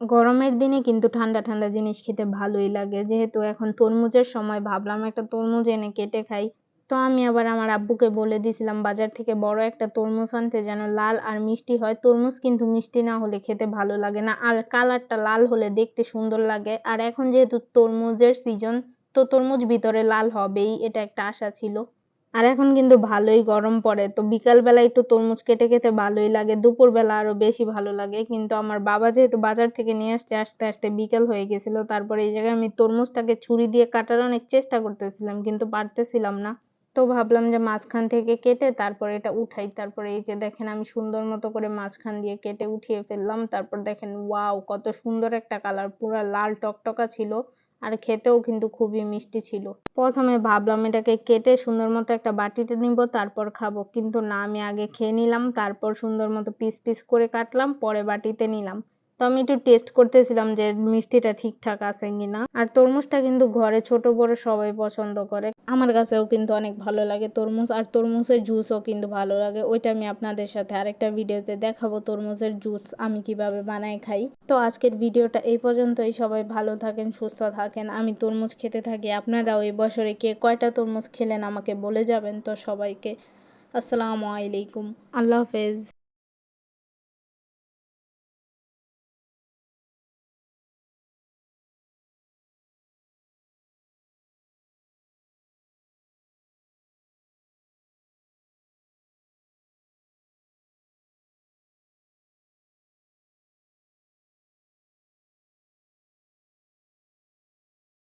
গরমের দিনে কিন্তু ঠান্ডা ঠান্ডা জিনিস খেতে ভালোই লাগে। যেহেতু এখন তরমুজের সময়, ভাবলাম একটা তরমুজ এনে কেটে খাই। তো আমি আবার আমার আব্বুকে বলে দিছিলাম বাজার থেকে বড় একটা তরমুজ আনতে, যেন লাল আর মিষ্টি হয়। তরমুজ কিন্তু মিষ্টি না হলে খেতে ভালো লাগে না, আর কালারটা লাল হলে দেখতে সুন্দর লাগে। আর এখন যেহেতু তরমুজের সিজন, তো তরমুজ ভিতরে লাল হবেই, এটা একটা আশা ছিল। আর এখন কিন্তু ভালোই গরম পড়ে, তো বিকাল বেলা একটু তরমুজ কেটে খেতে ভালোই লাগে, দুপুর বেলা আরো বেশি ভালো লাগে। কিন্তু আমার বাবা যেহেতু বাজার থেকে নিয়ে আসছে, আস্তে আস্তে বিকেল হয়ে গেছিল। তারপরে এই জায়গায় আমি তরমুজটাকে ছুরি দিয়ে কাটার অনেক চেষ্টা করতেছিলাম, কিন্তু পারতেছিলাম না। তো ভাবলাম যে মাঝখান থেকে কেটে তারপরে এটা উঠাই। তারপরে এই যে দেখেন, আমি সুন্দর মতো করে মাঝখান দিয়ে কেটে উঠিয়ে ফেললাম। তারপর দেখেন, ওয়াও, কত সুন্দর একটা কালার, পুরা লাল টকটকা ছিল। আর খেতেও কিন্তু খুবই মিষ্টি ছিল। প্রথমে ভাবলাম এটাকে কেটে সুন্দর মতো একটা বাটিতে নিব, তারপর খাবো, কিন্তু না, আমি আগে খেয়ে নিলাম, তারপর সুন্দর মতো পিস পিস করে কাটলাম, পরে বাটিতে নিলাম। তো আমি একটু টেস্ট করতেছিলাম যে মিষ্টিটা ঠিকঠাক আছে কিনা। আর তরমুজটা কিন্তু ঘরে ছোট বড় সবাই পছন্দ করে, আমার কাছেও কিন্তু অনেক ভালো লাগে তরমুজ। আর তরমুজের জুসও কিন্তু ভালো লাগে, ওইটা আমি আপনাদের সাথে আরেকটা ভিডিওতে দেখাবো, তরমুজের জুস আমি কিভাবে বানাই খাই। তো আজকের ভিডিওটা এই পর্যন্তই। সবাই ভালো থাকেন, সুস্থ থাকেন। আমি তরমুজ খেতে থাকি, আপনারাও এই বছরে কে কয়টা তরমুজ খেলেন আমাকে বলে যাবেন। তো সবাইকে আসসালামু আলাইকুম, আল্লাহ হাফেজ।